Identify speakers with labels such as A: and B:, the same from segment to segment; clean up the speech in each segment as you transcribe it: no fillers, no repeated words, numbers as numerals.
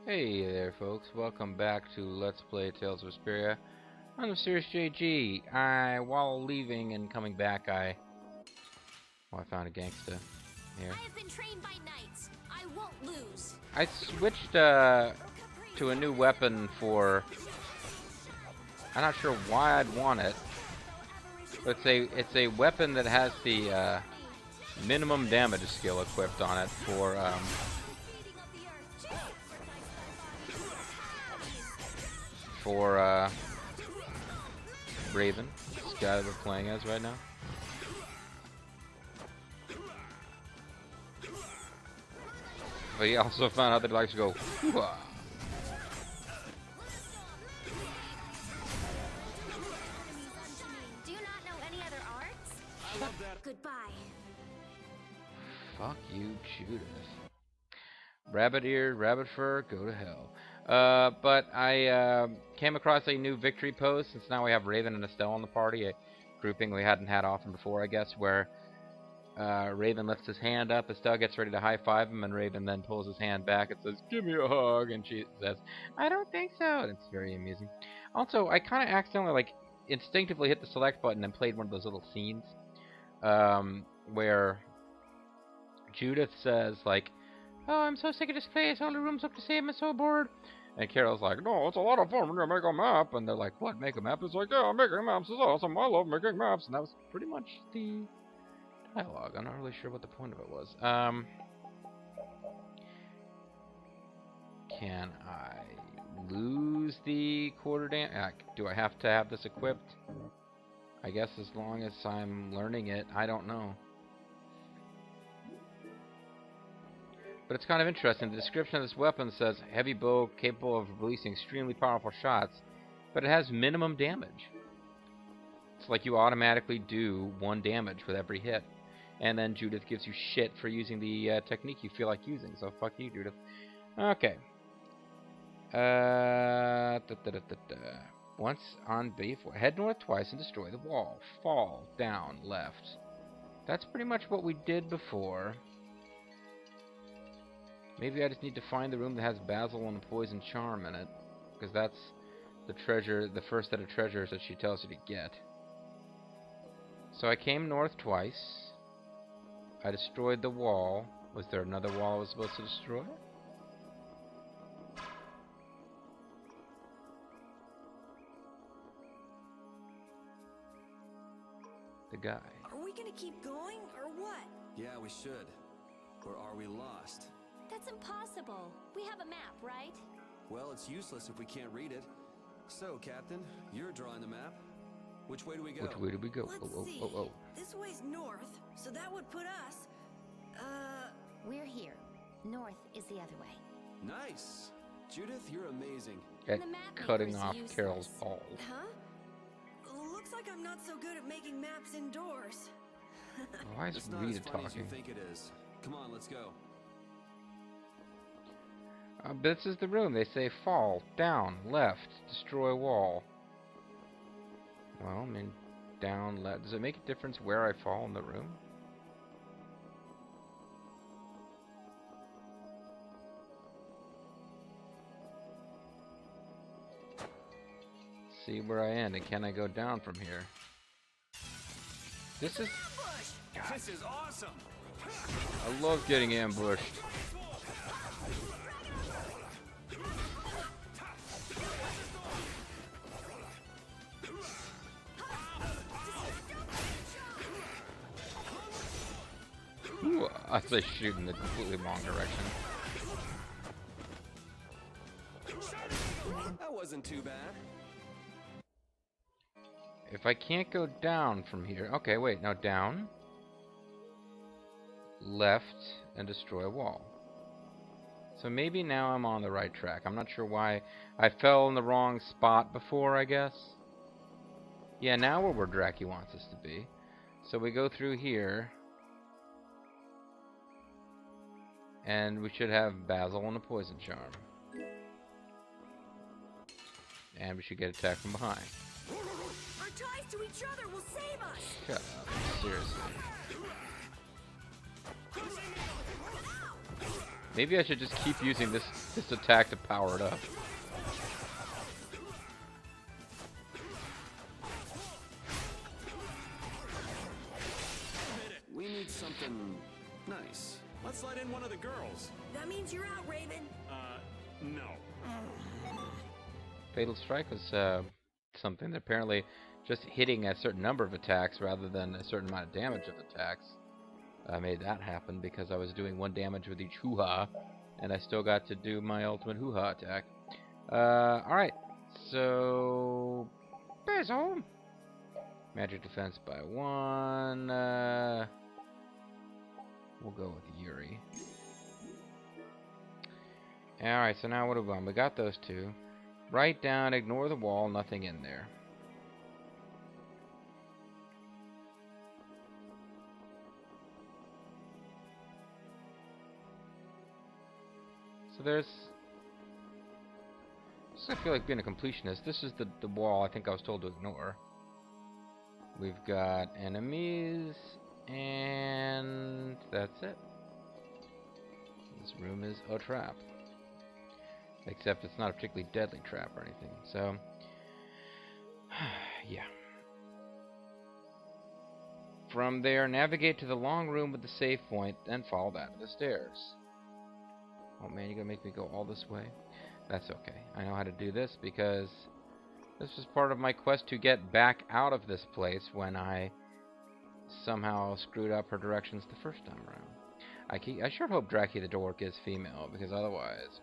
A: Hey there, folks. Welcome back to Let's Play Tales of Vesperia. I'm MysteriousSJG. While leaving and coming back, I found a gangsta here.
B: I have been trained by knights. I won't lose.
A: I switched to a new weapon for. I'm not sure why I'd want it, but it's a weapon that has the minimum damage skill equipped on it for Raven, this guy that we're playing as right now. But he also found out that he likes to go, hoo-ah.
B: Do you not know any other arts? I love that. Goodbye.
A: Fuck you, Judith. Rabbit ear, rabbit fur, go to hell. But I came across a new victory pose, since now we have Raven and Estelle on the party, a grouping we hadn't had often before, I guess, where Raven lifts his hand up, Estelle gets ready to high-five him, and Raven then pulls his hand back and says, "Give me a hug," and she says, "I don't think so," and it's very amusing. Also, I kind of accidentally, instinctively hit the select button and played one of those little scenes, where Judith says, "Oh, I'm so sick of this place, all the rooms look the same, I'm so bored." And Carol's like, "No, it's a lot of fun, we're gonna make a map." And they're like, "What, make a map?" It's like, "Yeah, making maps is awesome, I love making maps." And that was pretty much the dialogue. I'm not really sure what the point of it was. Can I lose the quarter damage? Do I have to have this equipped? I guess as long as I'm learning it, I don't know. But it's kind of interesting. The description of this weapon says heavy bow capable of releasing extremely powerful shots, but it has minimum damage. It's like you automatically do 1 damage with every hit. And then Judith gives you shit for using the technique you feel like using. So fuck you, Judith. Okay. Once on B4, head north twice and destroy the wall. Fall down left. That's pretty much what we did before. Maybe I just need to find the room that has basil and a poison charm in it, because that's the treasure, the first set of treasures that she tells you to get. So I came north twice. I destroyed the wall. Was there another wall I was supposed to destroy? The guy.
C: Are we gonna keep going, or what?
D: Yeah, we should. Or are we lost?
B: That's impossible. We have a map, right?
D: Well, it's useless if we can't read it. So, Captain, you're drawing the map. Which way do we go?
A: Which way do we go?
C: Let's see. This way's north, so that would put us...
B: We're here. North is the other way.
D: Nice! Judith, you're amazing.
A: At
B: The map
A: cutting
B: maker's
A: off
B: useless.
A: Carol's balls.
C: Huh? Looks like I'm not so good at making maps indoors.
A: Why is
D: It's not
A: Rita
D: as funny as you
A: talking?
D: think it is. Come on, let's go.
A: This is the room. They say fall, down, left, destroy wall. Well, I mean, down, left. Does it make a difference where I fall in the room? See where I end, and can I go down from here? This is... God,
D: This is awesome!
A: I love getting ambushed. Ooh, I say shoot in the completely wrong direction.
D: That wasn't too bad.
A: If I can't go down from here... Okay, wait, now down. Left, and destroy a wall. So maybe now I'm on the right track. I'm not sure why I fell in the wrong spot before, I guess. Yeah, now we're where Draki wants us to be. So we go through here. And we should have basil and a poison charm. And we should get attacked from behind.
C: Our ties to each other will save us!
A: Shut up, seriously. Maybe I should just keep using this attack to power it up.
D: We need something nice. Let's let in one of the girls.
C: That means you're out, Raven.
D: No.
A: Fatal Strike was something that apparently just hitting a certain number of attacks rather than a certain amount of damage of attacks made that happen, because I was doing 1 damage with each hoo-ha, and I still got to do my ultimate hoo-ha attack. Alright, so... Bear's home! Magic defense by 1. We'll go with Yuri. Alright, so now what do we want? We got those 2. Write down, ignore the wall, nothing in there. So there's... I feel like being a completionist. This is the wall I think I was told to ignore. We've got enemies, and that's it. This room is a trap. Except it's not a particularly deadly trap or anything. So, yeah. From there, navigate to the long room with the save point, then follow that to the stairs. Oh man, you're gonna make me go all this way? That's okay. I know how to do this because this was part of my quest to get back out of this place when I somehow screwed up her directions the first time around. I sure hope Draki the Dork is female, because otherwise...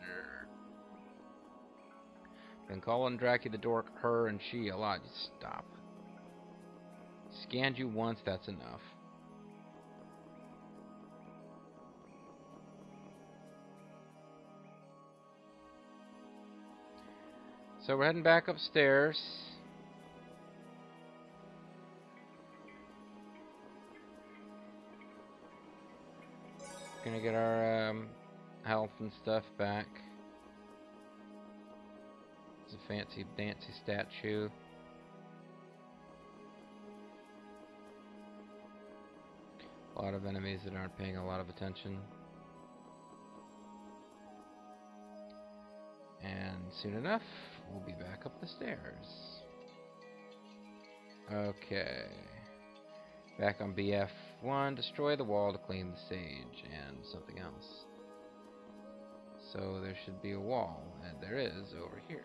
A: Been calling Draki the Dork her and she a lot. Just stop. Scanned you once, that's enough. So we're heading back upstairs. Gonna get our health and stuff back. It's a fancy dancy statue. A lot of enemies that aren't paying a lot of attention. And soon enough, we'll be back up the stairs. Okay. Back on BF1, destroy the wall to clean the stage, and something else. So there should be a wall, and there is over here.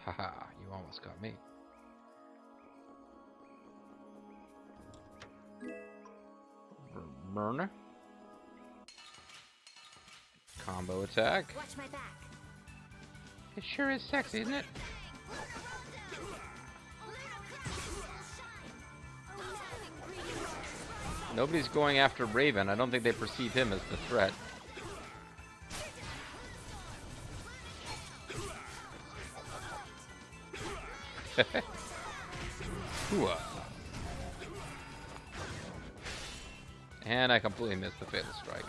A: Haha, you almost got me. Burner. Combo attack.
B: Watch my back.
A: It sure is sexy, isn't it? Nobody's going after Raven. I don't think they perceive him as the threat. And I completely missed the Fatal Strike.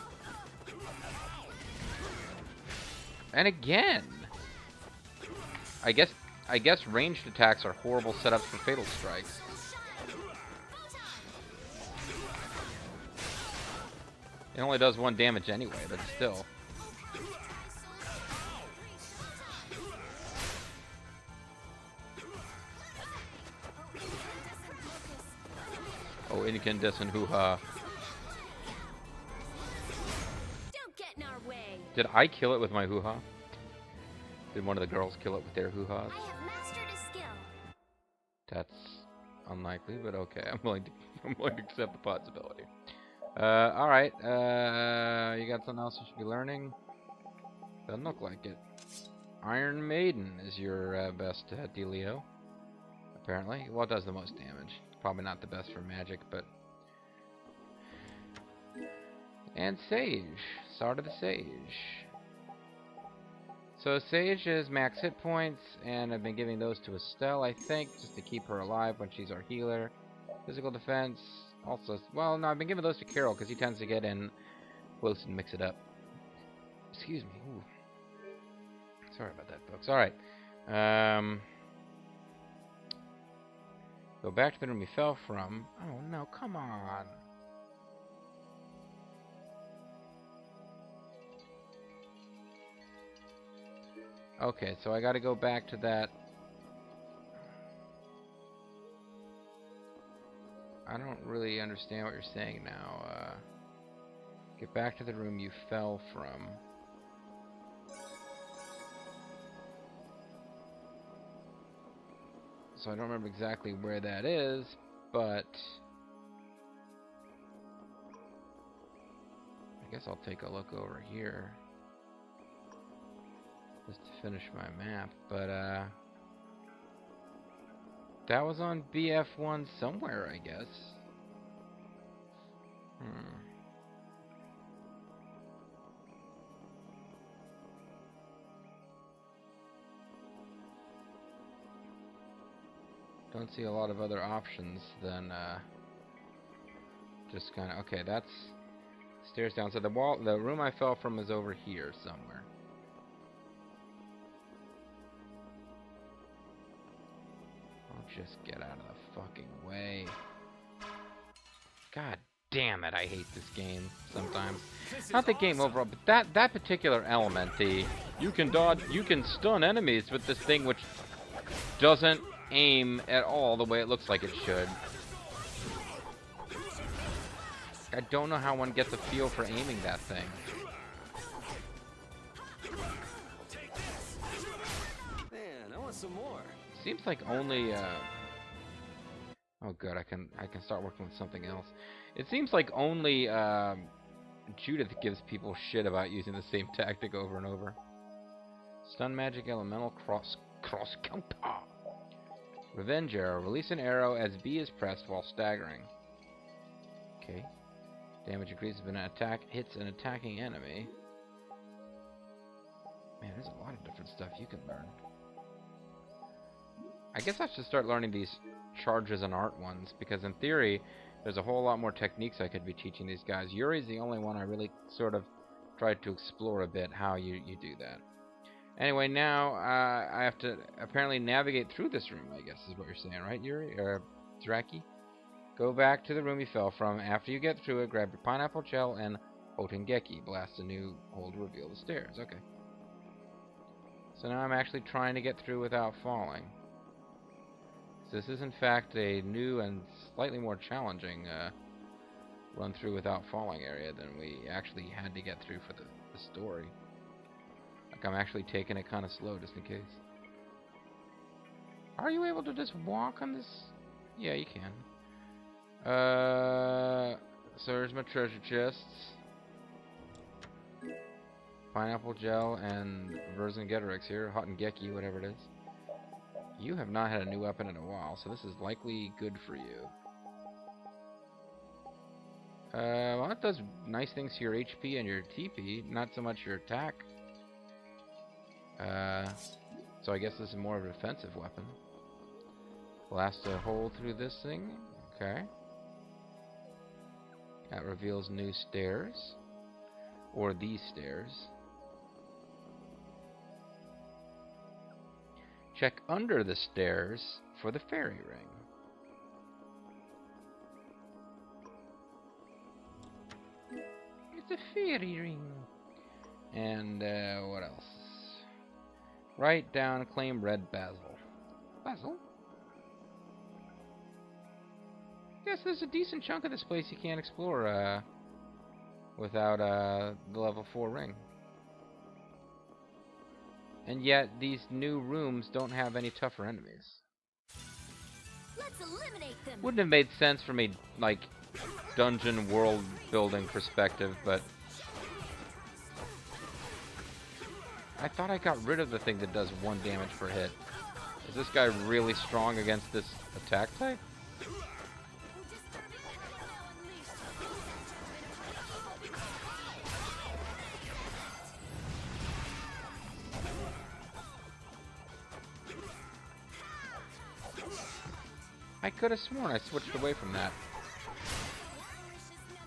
A: And again! I guess ranged attacks are horrible setups for Fatal Strikes. It only does 1 damage anyway, but still. Oh, incandescent hoo-ha.
B: Don't get in our way.
A: Did I kill it with my hoo-ha? Did one of the girls kill it with their hoo-has?
B: I have mastered a skill.
A: That's unlikely, but okay. I'm willing to accept the possibility. Alright. You got something else you should be learning? Doesn't look like it. Iron Maiden is your best dealio. Apparently. Well, it does the most damage. Probably not the best for magic, but... And Sage. Sword of the Sage. So Sage is max hit points, and I've been giving those to Estelle, I think, just to keep her alive when she's our healer. Physical defense, also... Well, no, I've been giving those to Carol, because he tends to get in close and mix it up. Excuse me. Ooh. Sorry about that, folks. Alright. Go back to the room we fell from. Oh no, come on. Okay, so I gotta go back to that. I don't really understand what you're saying now. Get back to the room you fell from. So I don't remember exactly where that is, but I guess I'll take a look over here just to finish my map. But that was on BF1 somewhere, I guess. Don't see a lot of other options than just kind of... Okay, that's stairs down. So the room I fell from is over here somewhere. I'll just get out of the fucking way. God damn it, I hate this game sometimes. Not the game overall, but that particular element, you can dodge, you can stun enemies with this thing which doesn't aim at all the way it looks like it should. I don't know how one gets a feel for aiming that thing.
D: Man, I want some more.
A: Seems like only oh good, I can start working with something else. It seems like only Judith gives people shit about using the same tactic over and over. Stun magic elemental cross counter. Revenge arrow. Release an arrow as B is pressed while staggering. Okay. Damage increases when an attack hits an attacking enemy. Man, there's a lot of different stuff you can learn. I guess I should start learning these charges and art ones, because in theory, there's a whole lot more techniques I could be teaching these guys. Yuri's the only one I really sort of tried to explore a bit how you do that. Anyway, now I have to apparently navigate through this room, I guess is what you're saying, right, Yuri? Zraki? Go back to the room you fell from. After you get through it, grab your pineapple shell and Hotengeki. Blast a new hole to reveal the stairs. Okay. So now I'm actually trying to get through without falling. So this is in fact a new and slightly more challenging run through without falling area than we actually had to get through for the story. Like I'm actually taking it kind of slow just in case. Are you able to just walk on this? Yeah, you can. So there's my treasure chests. Pineapple gel and Vercingetorix here. Hotengeki, whatever it is. You have not had a new weapon in a while, so this is likely good for you. Well, it does nice things to your HP and your TP, not so much your attack. So I guess this is more of a defensive weapon. Blast a hole through this thing. Okay. That reveals new stairs. Or these stairs. Check under the stairs for the fairy ring. It's a fairy ring. And what else? Write down, claim red basil. Basil? Yes, there's a decent chunk of this place you can't explore without the level 4 ring. And yet, these new rooms don't have any tougher enemies.
B: Let's eliminate them.
A: Wouldn't have made sense from a, like, dungeon world building perspective, but I thought I got rid of the thing that does 1 damage per hit. Is this guy really strong against this attack type? I could have sworn I switched away from that.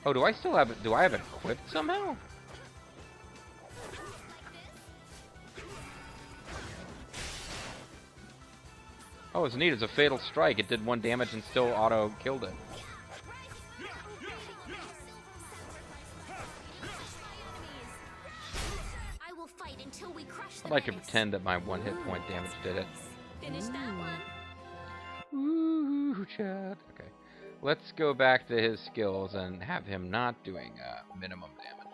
A: Oh, do I still have it? Do I have it equipped somehow? Oh, it's neat. It's a fatal strike. It did 1 damage and still auto-killed it.
B: I will fight until we crush the
A: I'd like to
B: menace.
A: pretend that my 1 hit point damage did it.
B: Finish that one.
A: Ooh, Chad. Okay. Let's go back to his skills and have him not doing minimum damage.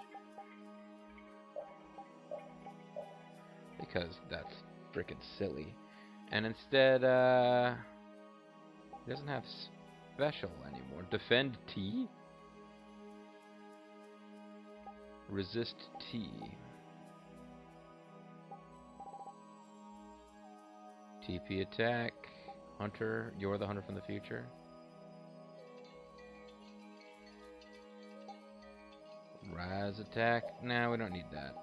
A: Because that's freaking silly. And instead, he doesn't have special anymore. Defend T? Resist T. TP attack. Hunter, you're the hunter from the future. Rise attack. Nah, we don't need that.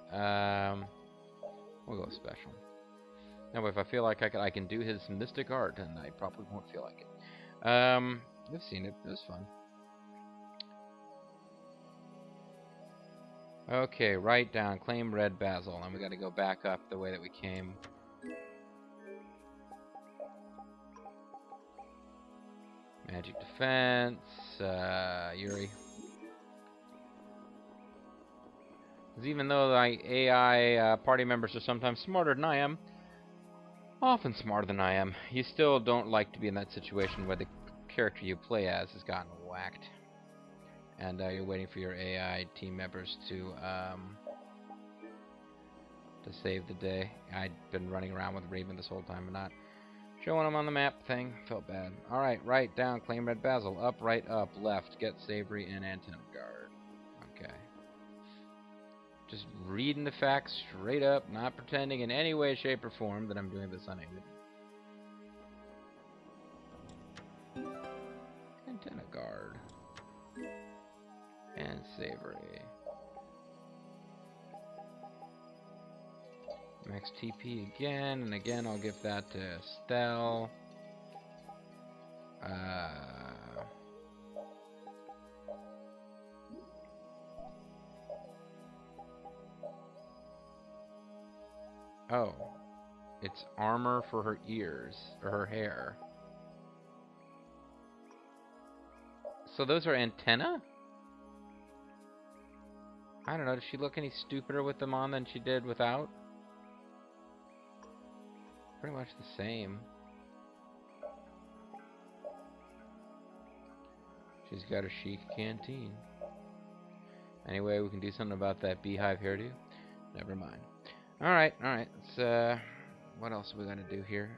A: We'll go special. Now, if I feel like I can do his mystic art, and I probably won't feel like it. I've seen it. It was fun. Okay, write down. Claim red basil. And we got to go back up the way that we came. Magic defense. Yuri. Because even though the AI party members are sometimes smarter than I am, often smarter than I am, you still don't like to be in that situation where the character you play as has gotten whacked. And you're waiting for your AI team members to save the day. I'd been running around with Raven this whole time and not showing him on the map thing. Felt bad. Alright, right, down, claim red basil. Up, right, up, left, get savory and antenna guard. Okay. Just reading the facts straight up, not pretending in any way, shape, or form that I'm doing this unaided. Antenna guard. And savory. Max TP again, and again I'll give that to Estelle. Oh. It's armor for her ears, or her hair. So those are antenna? I don't know, does she look any stupider with them on than she did without? Pretty much the same. She's got a chic canteen. Anyway, we can do something about that beehive hairdo. Never mind. Alright. Let's, what else are we gonna do here?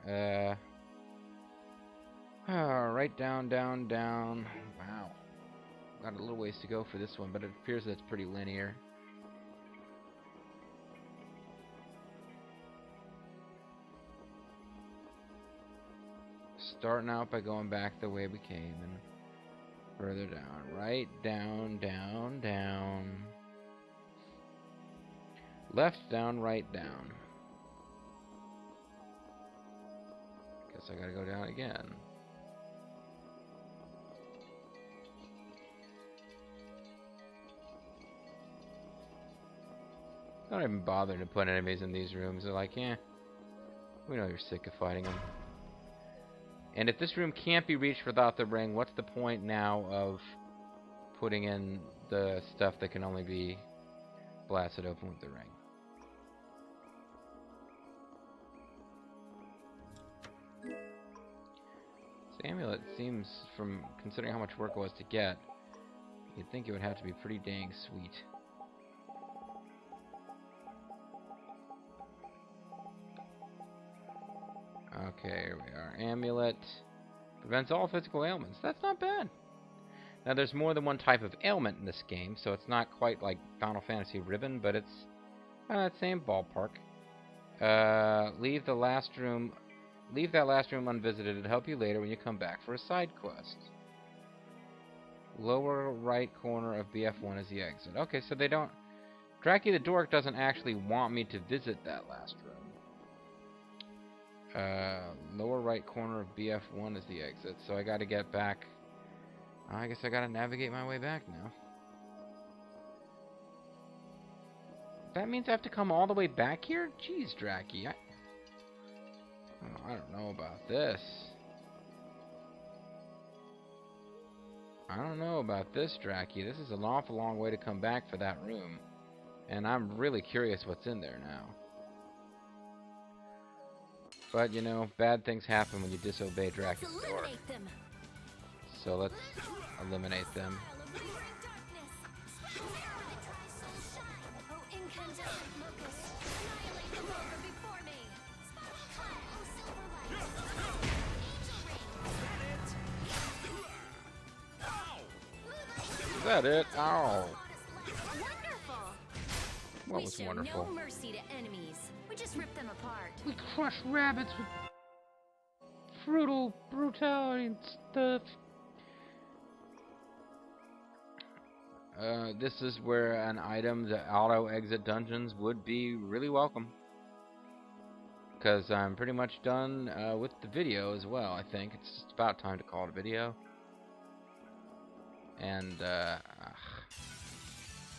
A: Right down. Wow. Got a little ways to go for this one, but it appears that it's pretty linear. Starting out by going back the way we came and further down. Right, down. Left, down, right, down. Guess I gotta go down again. Don't even bother to put enemies in these rooms. They're like, yeah, we know you're sick of fighting them. And if this room can't be reached without the ring, what's the point now of putting in the stuff that can only be blasted open with the ring? This amulet seems, from considering how much work it was to get, you'd think it would have to be pretty dang sweet. Okay, here we are. Amulet. Prevents all physical ailments. That's not bad. Now, there's more than one type of ailment in this game, so it's not quite like Final Fantasy Ribbon, but it's that same ballpark. Leave that last room unvisited. It'll help you later when you come back for a side quest. Lower right corner of BF1 is the exit. Okay, so they don't... Draki the Dork doesn't actually want me to visit that last room. Lower right corner of BF1 is the exit, so I gotta get back. I guess I gotta navigate my way back now. That means I have to come all the way back here? Jeez, Draki. I don't know about this. I don't know about this, Dracky. This is an awful long way to come back for that room. And I'm really curious what's in there now. But, you know, bad things happen when you disobey Dracky's door. So let's eliminate them. Is that it? Ow. What was wonderful?
B: No mercy to enemies. We just rip them apart.
A: We crush rabbits with brutal brutality and stuff. This is where an item that auto exit dungeons would be really welcome. Because I'm pretty much done with the video as well, I think. It's just about time to call it a video. And,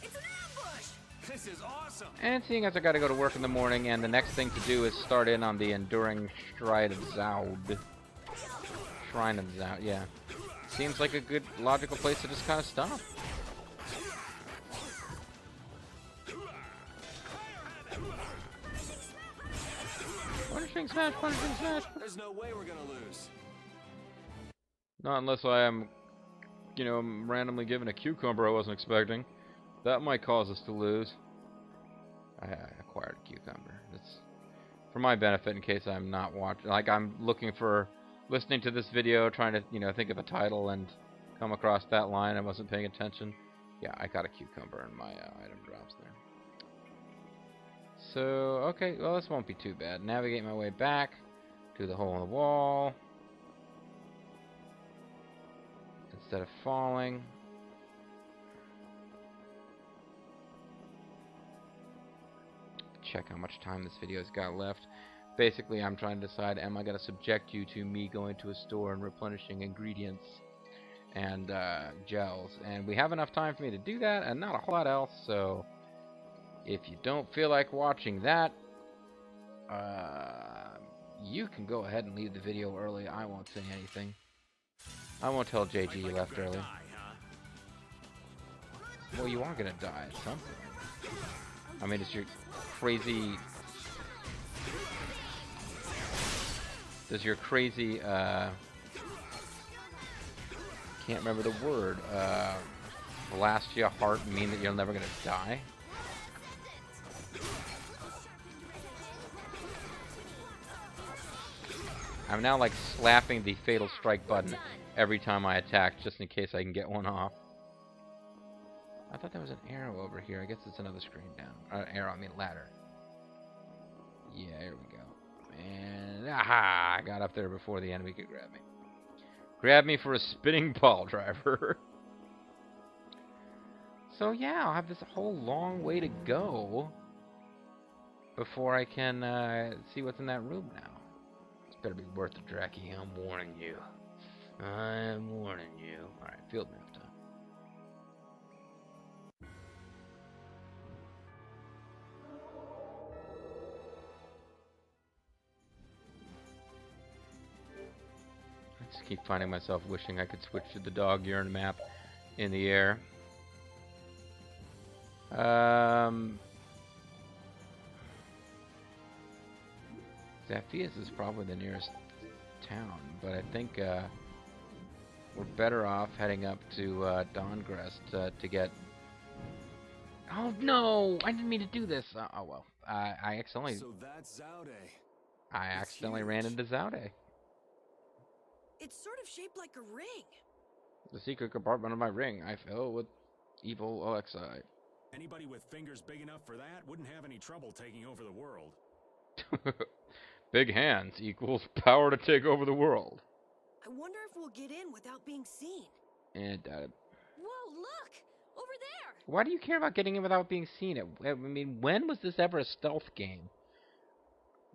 C: It's an ambush!
D: This is awesome!
A: and seeing as I gotta go to work in the morning, and the next thing to do is start in on the Enduring Shrine of Zoud. Shrine of Zoud, yeah. Seems like a good, logical place to just kind of stop. Punishing smash, punishing smash!
D: There's no way we're gonna lose.
A: Not unless I am, you know, randomly given a cucumber I wasn't expecting. That might cause us to lose. I acquired a cucumber. It's for my benefit in case I'm not watching. Like, I'm listening to this video, trying to, you know, think of a title and come across that line. I wasn't paying attention. Yeah, I got a cucumber in my item drops there. So, okay, well, this won't be too bad. Navigate my way back to the hole in the wall. Instead of falling. Check how much time this video's got left. Basically, I'm trying to decide, am I going to subject you to me going to a store and replenishing ingredients and gels? And we have enough time for me to do that, and not a whole lot else, so if you don't feel like watching that, you can go ahead and leave the video early. I won't say anything. I won't tell JG you left early.
D: Die, huh?
A: Well, you are gonna die at some point. I mean, it's your crazy... Does your crazy, can't remember the word, Velastia heart mean that you're never gonna die? I'm now, like, slapping the Fatal Strike button every time I attack, just in case I can get one off. I thought there was an arrow over here. I guess it's another screen down. Arrow, I mean ladder. Yeah, here we go. And, aha! I got up there before the enemy could grab me. Grab me for a spinning ball driver. So, yeah, I'll have this whole long way to go before I can see what's in that room now. It's better be worth it, Dracky. I'm warning you. I'm warning you. Alright, field move time. I just keep finding myself wishing I could switch to the dog urine map in the air. Zaphias is probably the nearest town, but I think we're better off heading up to Dawngrest to get... Oh no! I didn't mean to do this! Oh well. I accidentally...
D: So that's Zaude.
A: I accidentally ran into Zaude.
C: It's sort of shaped like a ring.
A: The secret compartment of my ring. I fell with evil Alexei.
E: Anybody with fingers big enough for that wouldn't have any trouble taking over the world.
A: Big hands equals power to take over the world.
C: I wonder if we'll get in without being seen.
A: And
B: Whoa, look! Over there!
A: why do you care about getting in without being seen? I mean, when was this ever a stealth game?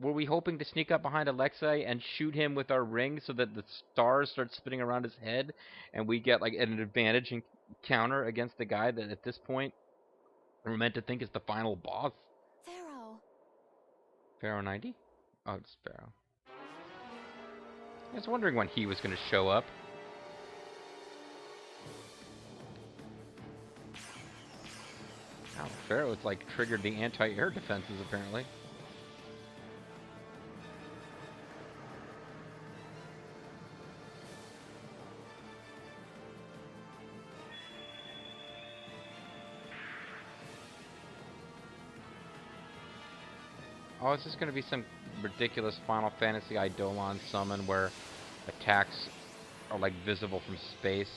A: Were we hoping to sneak up behind Alexei and shoot him with our ring so that the stars start spinning around his head and we get like an advantage and counter against the guy that at this point we're meant to think is the final boss?
B: Pharaoh.
A: Pharaoh 90? Oh, it's Pharaoh. I was wondering when he was going to show up. Pharaoh, it's like triggered the anti-air defenses apparently. Oh, is this going to be some ridiculous Final Fantasy Eidolon summon where attacks are like visible from space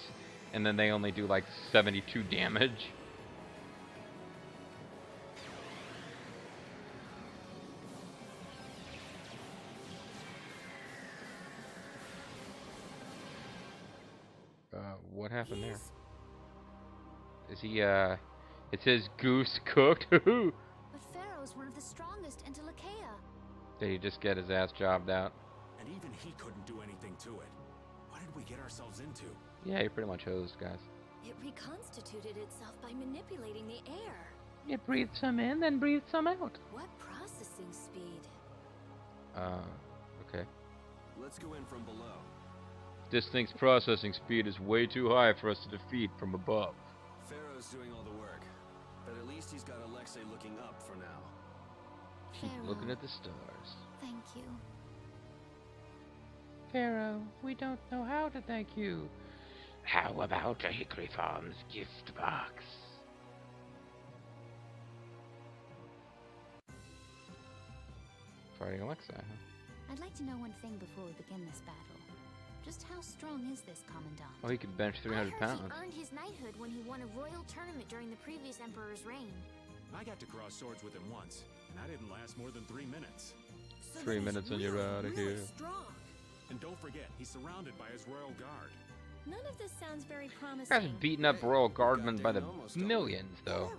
A: and then they only do like 72 damage? What happened there? Is he, it says goose cooked?
B: But Pharaoh's one of the strongest in Telekea.
A: Did he just get his ass jobbed out?
E: And even he couldn't do anything to it. What did we get ourselves into?
A: Yeah, he pretty much hosed, guys.
C: It reconstituted itself by manipulating the air.
A: It breathed some in, then breathed some out.
C: What processing speed?
A: Okay.
D: Let's go in from below.
A: This thing's processing speed is way too high for us to defeat from above.
D: Pharaoh's doing all the work, but at least he's got Alexei looking up for now.
A: Keep
B: Pharaoh.
A: looking at the stars.
B: Thank you.
A: Pharaoh, we don't know how to thank you. How about a Hickory Farms gift box? Fighting Alexei, huh?
B: I'd like to know one thing before we begin this battle. Just how strong is this commandant?
A: Oh, he could bench 300
B: I heard
A: pounds.
B: he earned his knighthood when he won a royal tournament during the previous emperor's reign.
E: I got to cross swords with him once, and I didn't last more than 3 minutes.
C: So
A: 3
C: then he's
A: minutes and you're
C: really,
A: outta
C: really
A: here.
C: Strong.
E: And don't forget, he's surrounded by his royal guard.
C: None of this sounds very promising.
A: Guys beating up Royal Guardmen by the
D: Goddamn almost done.
A: millions, though.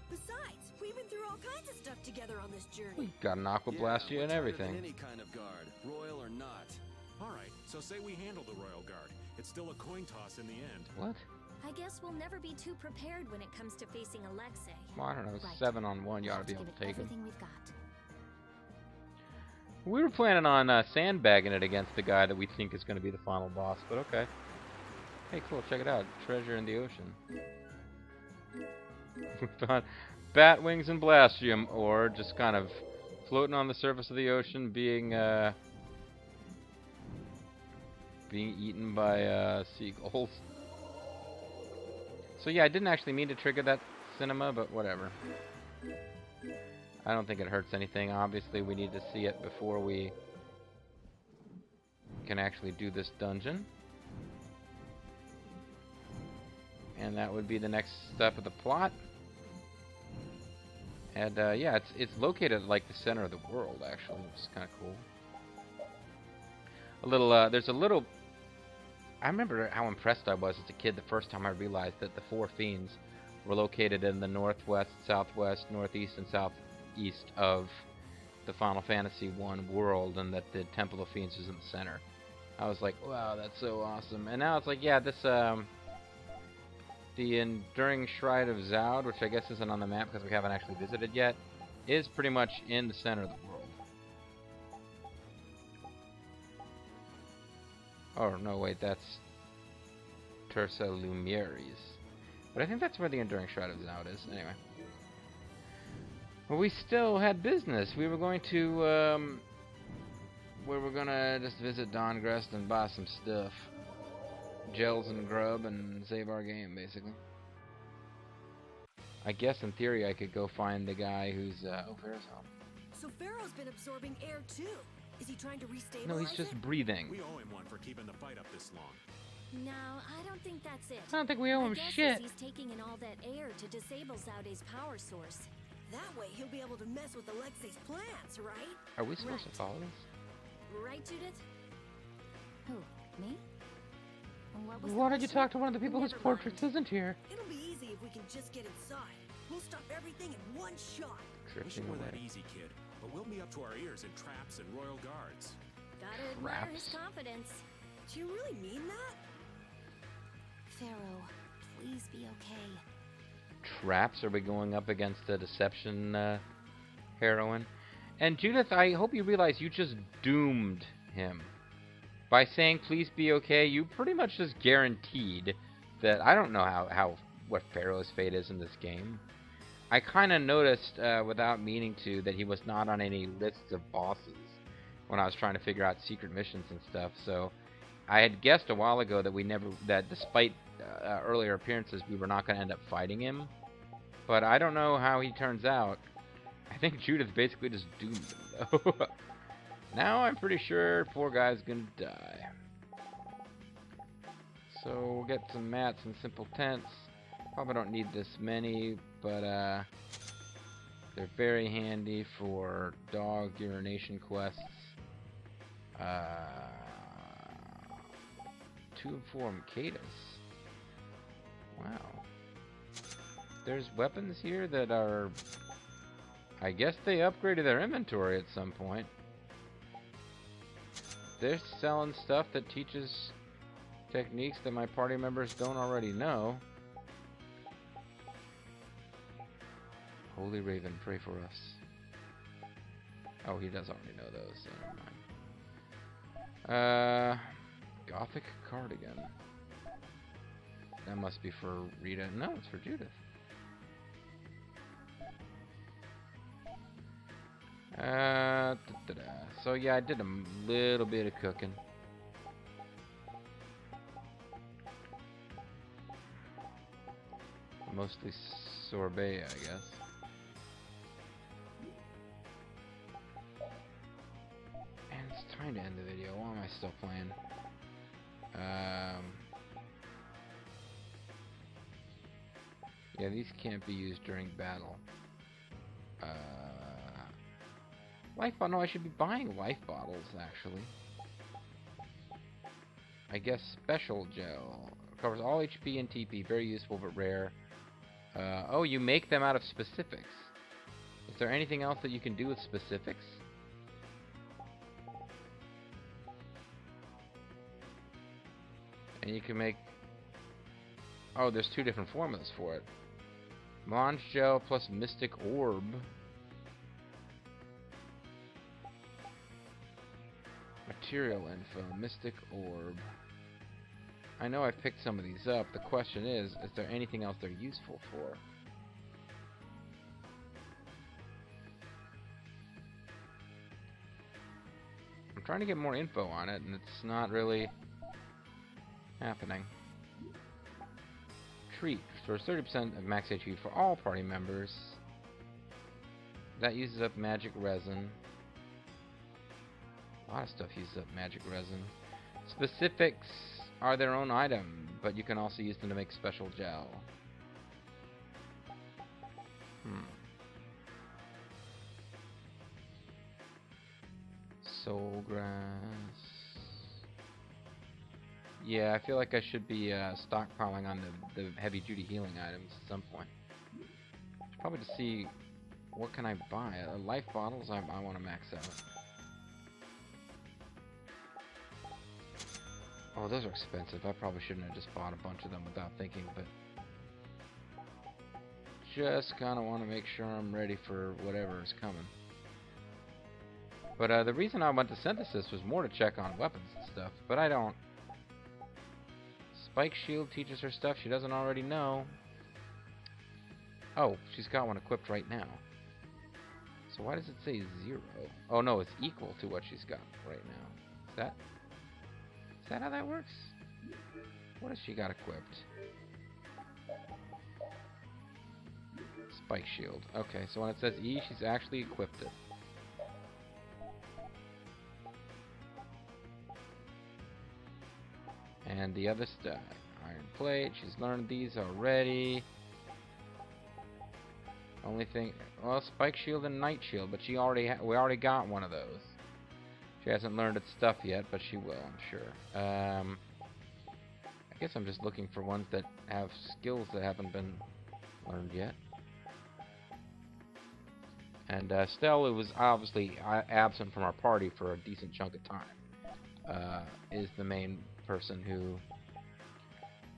C: Besides, we've been through all kinds of stuff together on this journey.
A: We got an Aqua Blast you and
D: we're tighter
A: everything.
D: than any kind of guard, royal or not.
E: All right, so say we handle the royal guard. It's still a coin toss in the end.
A: What?
C: I guess we'll never be too prepared when it comes to facing Alexei.
A: Well, I don't know.
B: Right.
A: 7 on 1, you ought to be
B: Have
A: able to
B: give it
A: take him.
B: everything we've got.
A: We were planning on sandbagging it against the guy that we think is going to be the final boss, but okay. Hey, cool, check it out. Treasure in the ocean. We found bat wings and blastium ore just kind of floating on the surface of the ocean being eaten by seagulls. So yeah, I didn't actually mean to trigger that cinema, but whatever. I don't think it hurts anything. Obviously, we need to see it before we can actually do this dungeon. And that would be the next step of the plot. And yeah, it's located at like the center of the world, actually, which is kind of cool. A little, there's a little. I remember how impressed I was as a kid the first time I realized that the 4 fiends were located in the northwest, southwest, northeast, and southeast of the Final Fantasy I world, and that the Temple of Fiends is in the center. I was like, wow, that's so awesome. And now it's like, yeah, this the Enduring Shrine of Zoud, which I guess isn't on the map because we haven't actually visited yet, is pretty much in the center of the world. Oh, no, wait, that's Tersa Lumieris. But I think that's where the Enduring Shrine of Zoud is. Anyway. Well, we still had business. We were going to, just visit Dongrest and buy some stuff. Gels and grub and save our game, basically. I guess in theory I could go find the guy who's, oh, Pharaoh's home.
C: So Pharaoh's been absorbing air too. Is he trying to restabilize
A: No, he's just
C: it?
A: breathing.
E: We owe him one for keeping the fight up this long.
C: No, I don't think that's it.
A: I don't think we owe him
C: My guess
A: shit.
C: is he's taking in all that air to disable Zaude's power source. That way he'll be able to mess with Alexei's plants, right?
A: Are we supposed to
B: Right.
A: follow this?
C: Right, Judith?
B: Who? Me? And what was
A: Why
B: the
A: don't you
B: question?
A: talk to one of the people whose
C: Never
A: portraits
C: mind.
A: isn't here?
C: It'll be easy if we can just get inside. We'll stop everything in one shot.
E: Wish
A: Drifting
E: it were
A: away.
E: that easy, kid. But we'll be up to our ears in traps and royal guards.
C: Gotta admire his
A: Traps.
C: confidence. Do you really mean that?
B: Pharaoh, please be okay.
A: Traps? Are we going up against a deception heroine? And Judith, I hope you realize you just doomed him. By saying please be okay, you pretty much just guaranteed that I don't know what Pharaoh's fate is in this game. I kind of noticed, without meaning to, that he was not on any lists of bosses when I was trying to figure out secret missions and stuff. So I had guessed a while ago that despite earlier appearances, we were not going to end up fighting him. But I don't know how he turns out. I think Judith basically just doomed him, though. Now I'm pretty sure poor guy's gonna die. So we'll get some mats and simple tents. Probably don't need this many, but they're very handy for dog urination quests. 2 and 4 Macadas. Wow. There's weapons here that are... I guess they upgraded their inventory at some point. They're selling stuff that teaches techniques that my party members don't already know. Holy Raven, pray for us. Oh, he does already know those, so never mind. Gothic cardigan. That must be for Rita. No, it's for Judith. So yeah, I did a little bit of cooking. Mostly sorbet, I guess. And it's time to end the video. Why am I still playing? Yeah, these can't be used during battle. Life bottle? No, I should be buying life bottles, actually. I guess special gel. Covers all HP and TP. Very useful, but rare. Oh, you make them out of specifics. Is there anything else that you can do with specifics? And you can make... Oh, there's 2 different formulas for it. Monge gel plus mystic orb. Material info, mystic orb. I know I've picked some of these up. The question is there anything else they're useful for? I'm trying to get more info on it, and it's not really happening. Treat. Restores 30% of max HP for all party members. That uses up magic resin. A lot of stuff uses up magic resin. Specifics are their own item, but you can also use them to make special gel. Soul grass. Yeah, I feel like I should be stockpiling on the heavy-duty healing items at some point. Probably to see what can I buy. Life bottles I want to max out. Oh, those are expensive. I probably shouldn't have just bought a bunch of them without thinking, but just kind of want to make sure I'm ready for whatever is coming. But the reason I went to Synthesis was more to check on weapons and stuff, but I don't. Spike Shield teaches her stuff she doesn't already know. Oh, she's got one equipped right now. So why does it say 0? Oh no, it's equal to what she's got right now. Is that how that works? What has she got equipped? Spike Shield. Okay, so when it says E, she's actually equipped it. And the other stuff. Iron Plate, she's learned these already. Only thing, well, Spike Shield and Night Shield, but we already got one of those. She hasn't learned its stuff yet, but she will, I'm sure. I guess I'm just looking for ones that have skills that haven't been learned yet. And Stella, who was obviously absent from our party for a decent chunk of time, is the main person who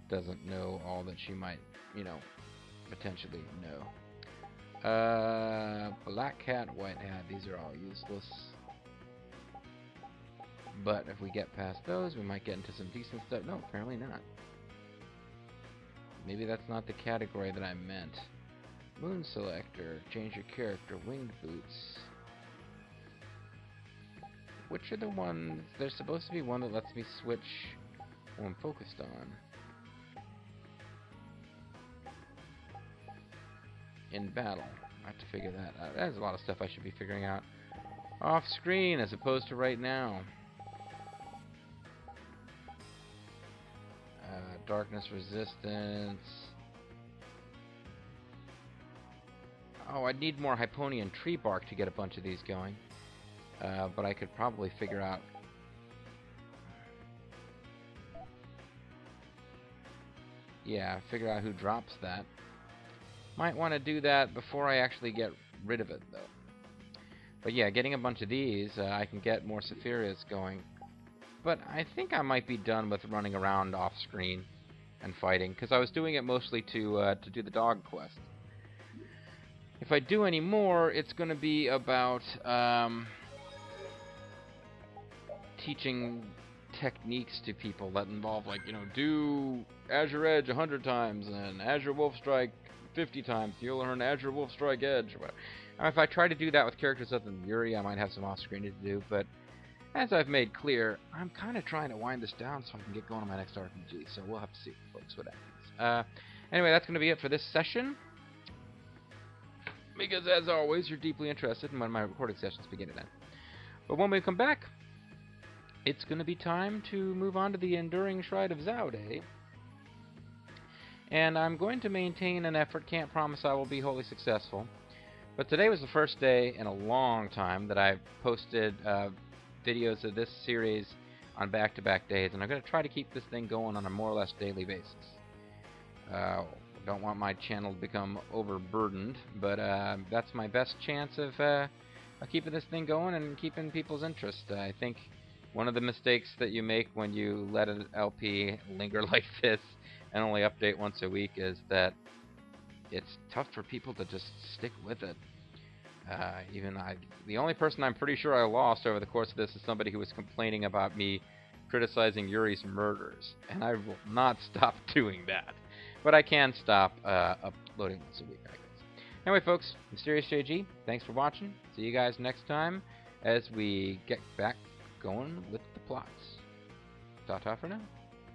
A: doesn't know all that she might, potentially know. Black Hat, White Hat, these are all useless. But if we get past those, we might get into some decent stuff. No, apparently not. Maybe that's not the category that I meant. Moon Selector. Change your character. Winged Boots. Which are the ones? There's supposed to be one that lets me switch what I'm focused on. In battle. I have to figure that out. There's a lot of stuff I should be figuring out off screen as opposed to right now. Darkness resistance. Oh, I'd need more Hyponian tree bark to get a bunch of these going. But I could probably figure out. Yeah, figure out who drops that. Might want to do that before I actually get rid of it, though. But yeah, getting a bunch of these, I can get more Saphirias going. But I think I might be done with running around off-screen and fighting, because I was doing it mostly to do the dog quest. If I do any more, it's going to be about teaching techniques to people that involve, like, you know, do Azure Edge 100 times and Azure Wolf Strike 50 times. You'll learn Azure Wolf Strike Edge. If I try to do that with characters other than Yuri, I might have some off-screen to do, but as I've made clear, I'm kind of trying to wind this down so I can get going on my next RPG, so we'll have to see, folks, what happens. Anyway, that's going to be it for this session, because as always, you're deeply interested in when my recording sessions begin and end. But when we come back, it's going to be time to move on to the Enduring Shrine of Zaude, and I'm going to maintain an effort. Can't promise I will be wholly successful, but today was the first day in a long time that I've posted videos of this series on back-to-back days, and I'm going to try to keep this thing going on a more or less daily basis. Don't want my channel to become overburdened, but that's my best chance of keeping this thing going and keeping people's interest. I think one of the mistakes that you make when you let an LP linger like this and only update once a week is that it's tough for people to just stick with it. The only person I'm pretty sure I lost over the course of this is somebody who was complaining about me criticizing Yuri's murders, and I will not stop doing that. But I can stop uploading once a week, I guess. Anyway, folks, MysteriousJG, thanks for watching. See you guys next time as we get back going with the plots. Ta-ta for now.